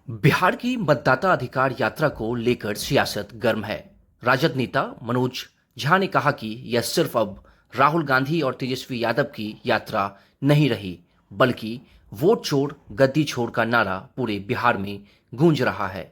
बिहार की मतदाता अधिकार यात्रा को लेकर सियासत गर्म है। राजद नेता मनोज झा ने कहा कि यह सिर्फ अब राहुल गांधी और तेजस्वी यादव की यात्रा नहीं रही, बल्कि वोट छोड़ गद्दी छोड़ का नारा पूरे बिहार में गूंज रहा है।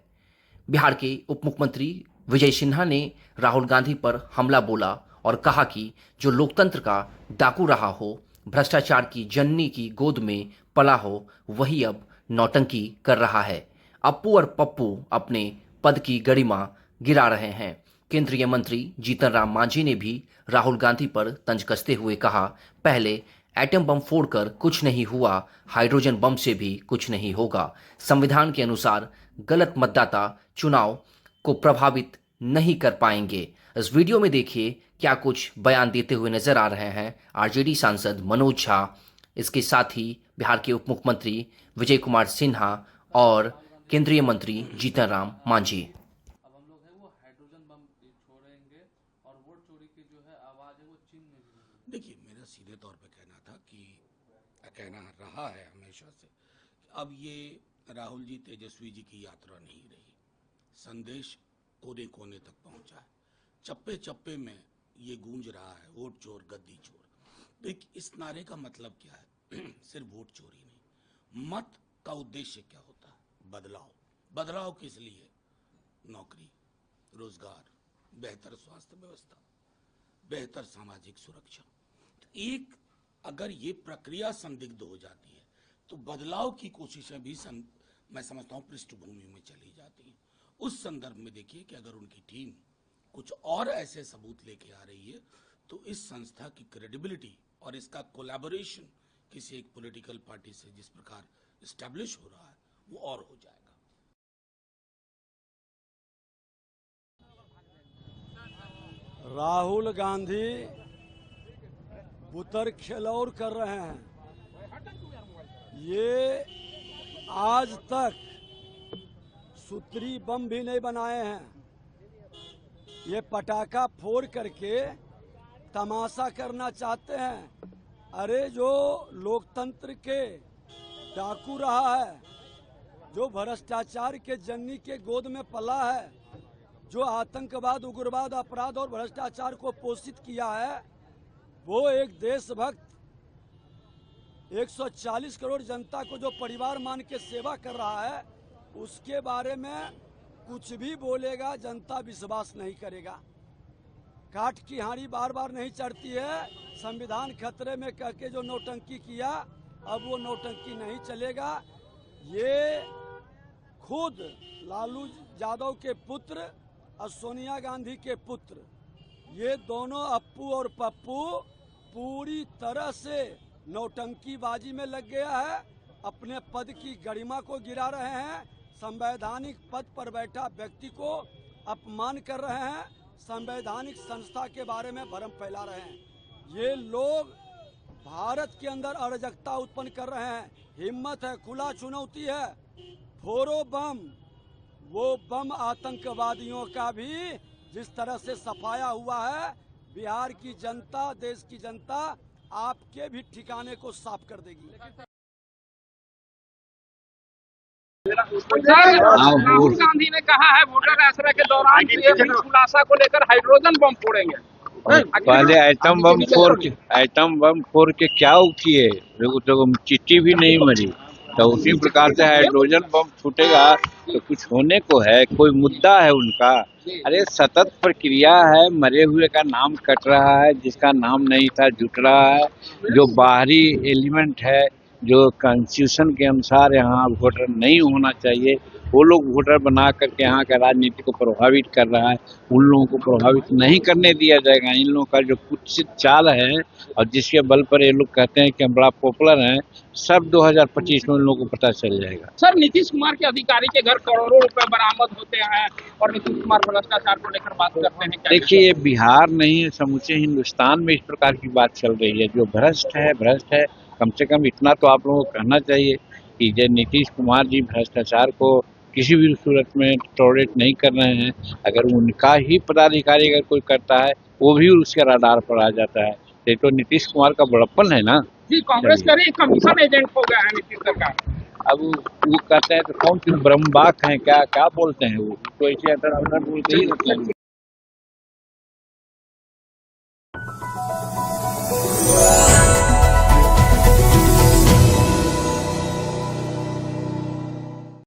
बिहार के उप मुख्यमंत्री विजय सिन्हा ने राहुल गांधी पर हमला बोला और कहा कि जो लोकतंत्र का डाकू रहा हो, भ्रष्टाचार की जननी की गोद में पला हो, वही अब नौटंकी कर रहा है। अप्पू और पप्पू अपने पद की गरिमा गिरा रहे हैं। केंद्रीय मंत्री जीतन राम मांझी ने भी राहुल गांधी पर तंज कसते हुए कहा, पहले एटम बम फोड़कर कुछ नहीं हुआ, हाइड्रोजन बम से भी कुछ नहीं होगा। संविधान के अनुसार गलत मतदाता चुनाव को प्रभावित नहीं कर पाएंगे। इस वीडियो में देखिए क्या कुछ बयान देते हुए नजर आ रहे हैं आरजेडी सांसद मनोज झा, इसके साथ ही बिहार के उप मुख्यमंत्री विजय कुमार सिन्हा और केंद्रीय मंत्री जीतन राम मांझी। अब हम लोग है वो हाइड्रोजन बम छोड़ेंगे और वोट चोरी की जो है आवाज है वो चीन में भी नहीं। देखिए, मेरा सीधे तौर पे कहना था कि कहना रहा है हमेशा से कि अब ये राहुल जी तेजस्वी जी की यात्रा नहीं रही। संदेश कोने कोने तक पहुंचा है, चप्पे चप्पे में ये गूंज रहा है, वोट चोर गद्दी चोर। देखिए, इस नारे का मतलब क्या है? सिर्फ वोट चोरी नहीं, मत का उद्देश्य क्या होता है? बदलाव। बदलाव किस लिए? नौकरी, रोजगार, बेहतर स्वास्थ्य व्यवस्था, बेहतर सामाजिक सुरक्षा। एक अगर ये प्रक्रिया संदिग्ध हो जाती है तो बदलाव की कोशिशें भी मैं समझता हूं पृष्ठभूमि में चली जाती हैं। उस संदर्भ में देखिए कि अगर उनकी टीम कुछ और ऐसे सबूत लेके आ रही है तो इस संस्था की क्रेडिबिलिटी और इसका कोलैबोरेशन किसी एक पॉलिटिकल पार्टी से जिस प्रकार एस्टैब्लिश हो रहा है वो और हो जाएगा। राहुल गांधी बुतर खिलौड़ कर रहे हैं। ये आज तक सूत्री बम भी नहीं बनाए हैं। ये पटाखा फोड़ करके तमाशा करना चाहते हैं। अरे जो लोकतंत्र के डाकू रहा है, जो भ्रष्टाचार के जन्नी के गोद में पला है, जो आतंकवाद, उग्रवाद, अपराध और भ्रष्टाचार को पोषित किया है, वो एक देशभक्त 140 करोड़ जनता को जो परिवार मान के सेवा कर रहा है, उसके बारे में कुछ भी बोलेगा जनता विश्वास नहीं करेगा। काठ की हांडी बार बार नहीं चढ़ती है। संविधान खतरे में कह के जो नौटंकी किया, अब वो नौटंकी नहीं चलेगा। ये खुद लालू यादव के पुत्र और सोनिया गांधी के पुत्र, ये दोनों अप्पू और पप्पू पूरी तरह से नौटंकीबाजी में लग गया है। अपने पद की गरिमा को गिरा रहे हैं, संवैधानिक पद पर बैठा व्यक्ति को अपमान कर रहे हैं, संवैधानिक संस्था के बारे में भ्रम फैला रहे हैं। ये लोग भारत के अंदर अराजकता उत्पन्न कर रहे हैं। हिम्मत है, खुला चुनौती है, फोड़ो बम। वो बम आतंकवादियों का भी जिस तरह से सफाया हुआ है, बिहार की जनता, देश की जनता आपके भी ठिकाने को साफ कर देगी। राहुल गांधी ने कहा है वोटर आश्रय के दौरान खुलासा को लेकर हाइड्रोजन बम फोड़ेंगे। पहले एटम बम फोड़ के क्या किए? तो चिट्ठी भी नहीं मरी। तो उसी प्रकार से हाइड्रोजन बम फूटेगा तो कुछ होने को है, कोई मुद्दा है उनका। अरे सतत प्रक्रिया है, मरे हुए का नाम कट रहा है, जिसका नाम नहीं था जुट रहा है। जो बाहरी एलिमेंट है, जो कॉन्स्टिट्यूशन के अनुसार यहाँ वोटर नहीं होना चाहिए, वो लोग वोटर बना करके यहाँ का राजनीति को प्रभावित कर रहा है। उन लोगों को प्रभावित नहीं करने दिया जाएगा। इन लोगों का जो कुत्सित चाल है और जिसके बल पर ये लोग कहते हैं कि हम बड़ा पॉपुलर हैं, सब 2025 में उन लोगों को पता चल जाएगा। सर, नीतीश कुमार के अधिकारी के घर करोड़ों रुपए बरामद होते हैं और नीतीश कुमार भ्रष्टाचार को लेकर बात करते हैं। देखिए, ये बिहार नहीं, समूचे हिंदुस्तान में इस प्रकार की बात चल रही है। जो भ्रष्ट है, कम से कम इतना तो आप लोगों को कहना चाहिए कि जो नीतीश कुमार जी भ्रष्टाचार को किसी भी सूरत में टॉलरेट नहीं कर रहे हैं। अगर उनका ही पदाधिकारी अगर कोई करता है, वो भी उसके रडार पर आ जाता है। ये तो नीतीश कुमार का बड़प्पन है ना। जी, कांग्रेस करे कमीशन एजेंट हो गया है नीतीश सरकार। अब वो कहते हैं तो कौन सी ब्रह्मवाक हैं, क्या क्या बोलते हैं वो, तो ऐसे अंदर बोलते ही रहते हैं।